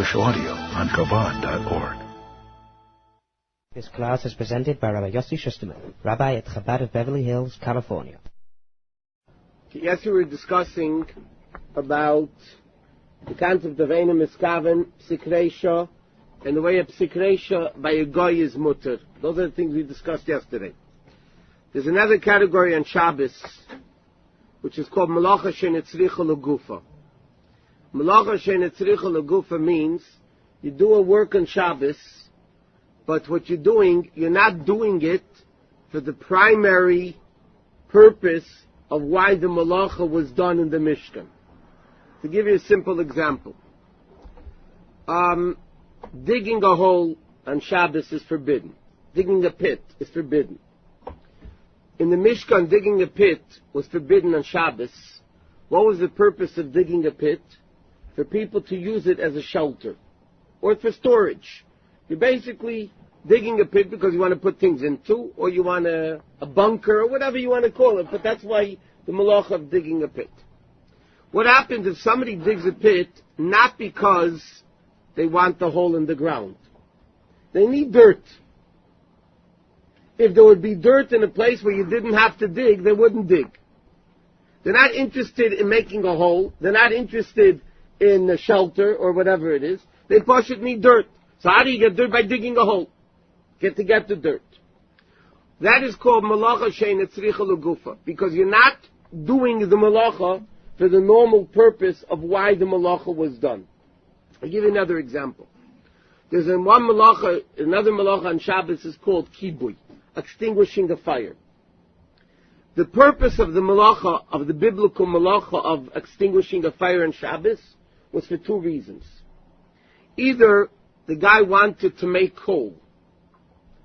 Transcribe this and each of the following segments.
English audio on Chabad.org. This class is presented by Rabbi Yossi Schusterman, Rabbi at Chabad of Beverly Hills, California. Yes, we were discussing about the concept of Eina Miskaven, Psikresha, and the way a Psikresha by a Goy is mutter. Those are the things we discussed yesterday. There's another category on Shabbos, which is called Malacha Shenetzricha L'Gufa. Malacha Shenetzricha L'Gufa means you do a work on Shabbos, but what you're doing, you're not doing it for the primary purpose of why the Malacha was done in the Mishkan. To give you a simple example, digging a hole on Shabbos is forbidden. Digging a pit is forbidden. In the Mishkan, digging a pit was forbidden on Shabbos. What was the purpose of digging a pit? For people to use it as a shelter or for storage. You're basically digging a pit because you want to put things into, or you want a bunker, or whatever you want to call it, but that's why the malacha of digging a pit. What happens if somebody digs a pit not because they want the hole in the ground? They need dirt. If there would be dirt in a place where you didn't have to dig, they wouldn't dig. They're not interested in making a hole. They're not interested in a shelter or whatever it is. They need dirt. So how do you get dirt? By digging a hole. Get the dirt. That is called malacha shenetzricha l'gufa, because you're not doing the malacha for the normal purpose of why the malacha was done. I'll give you another example. There's another malacha on Shabbos is called kibui, extinguishing a fire. The purpose of the malacha, of the biblical malacha of extinguishing a fire on Shabbos, was for two reasons. Either the guy wanted to make coal,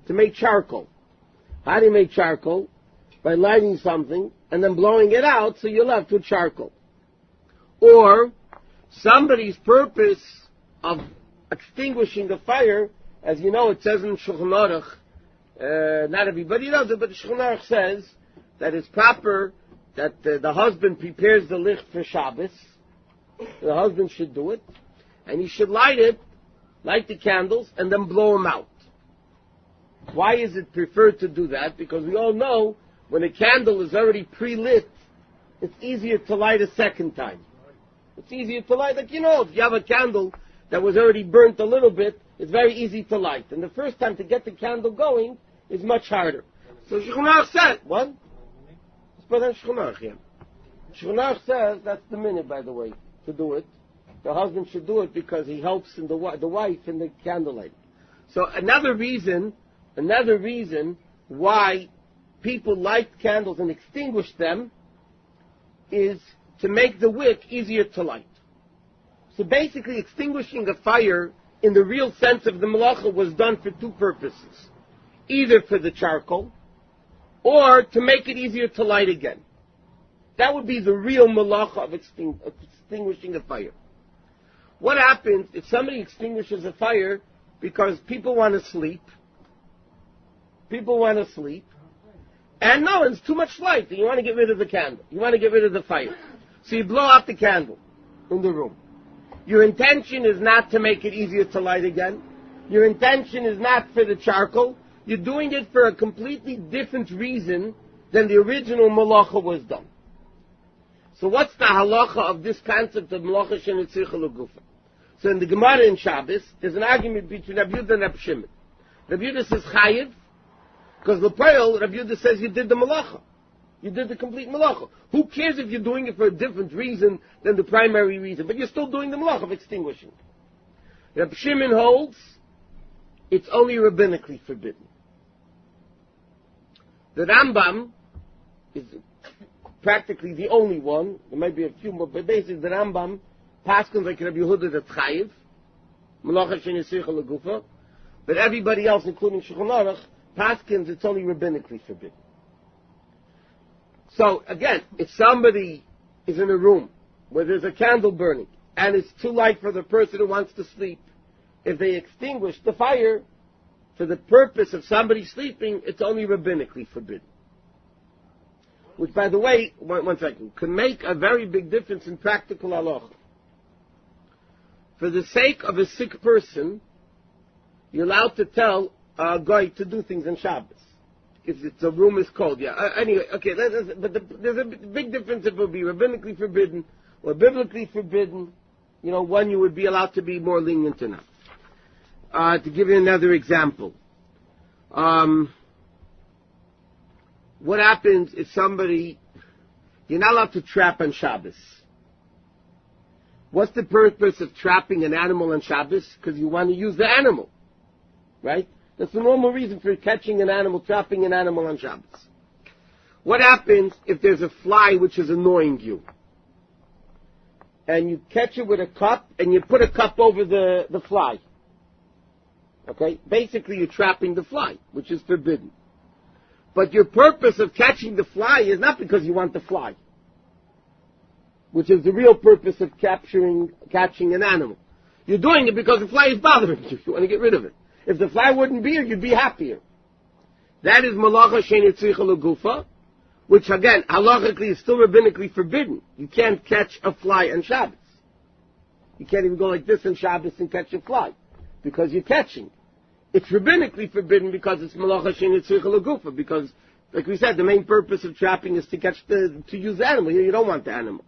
to make charcoal. How do you make charcoal? By lighting something and then blowing it out so you're left with charcoal. Or somebody's purpose of extinguishing the fire, as you know, it says in Shulchan Aruch, not everybody knows it, but Shulchan Aruch says that it's proper that the husband prepares the licht for Shabbos. The husband should do it, and he should light the candles, and then blow them out. Why is it preferred to do that? Because we all know when a candle is already pre-lit, it's easier to light a second time. It's easier to light, if you have a candle that was already burnt a little bit, it's very easy to light. And the first time to get the candle going is much harder. So Shulchan Aruch said, what? Let's put on Shulchan Aruch here. Shulchan Aruch says, that's the minute, by the way, to do it. The husband should do it because he helps in the wife in the candlelight. So another reason why people light candles and extinguish them is to make the wick easier to light. So basically extinguishing a fire in the real sense of the malacha was done for two purposes. Either for the charcoal or to make it easier to light again. That would be the real malacha of extinguishing a fire. What happens if somebody extinguishes a fire because people want to sleep? And no, it's too much light. You want to get rid of the candle. You want to get rid of the fire. So you blow out the candle in the room. Your intention is not to make it easier to light again. Your intention is not for the charcoal. You're doing it for a completely different reason than the original malacha was done. So what's the halacha of this concept of malacha shenetzricha l'gufa? So in the Gemara in Shabbos, there's an argument between Rabbi Yehuda and Rabbi Shimon. Rabbi Yehuda says chayiv, because l'poel, Rabbi Yehuda says you did the malacha. You did the complete malacha. Who cares if you're doing it for a different reason than the primary reason? But you're still doing the malacha of extinguishing. Rabbi Shimon holds it's only rabbinically forbidden. The Rambam is practically the only one. There might be a few more, but basically the Rambam paskins like Rabbi Yehuda that's chayiv, malacha shenetzricha l'gufa, but everybody else, including Shulchan Aruch, paskins it's only rabbinically forbidden. So again, if somebody is in a room where there's a candle burning and it's too light for the person who wants to sleep, if they extinguish the fire for the purpose of somebody sleeping, it's only rabbinically forbidden. Which, by the way, one second, can make a very big difference in practical halacha. For the sake of a sick person, you're allowed to tell a guy to do things on Shabbos. If the room is cold, yeah. Anyway, okay, there's a big difference if it would be rabbinically forbidden or biblically forbidden. One you would be allowed to be more lenient enough. To give you another example. What happens if you're not allowed to trap on Shabbos. What's the purpose of trapping an animal on Shabbos? Because you want to use the animal, right? That's the normal reason for catching an animal, trapping an animal on Shabbos. What happens if there's a fly which is annoying you? And you catch it with a cup, and you put a cup over the fly. Okay? Basically, you're trapping the fly, which is forbidden. But your purpose of catching the fly is not because you want the fly, which is the real purpose of catching an animal. You're doing it because the fly is bothering you. You want to get rid of it. If the fly wouldn't be here, you'd be happier. That is malacha she'eina tzricha legufa, which again, halachically is still rabbinically forbidden. You can't catch a fly on Shabbos. You can't even go like this on Shabbos and catch a fly, because you're catching. It's rabbinically forbidden because it's malacha she'eina tzricha legufa, because, like we said, the main purpose of trapping is to use the animal. You don't want the animal.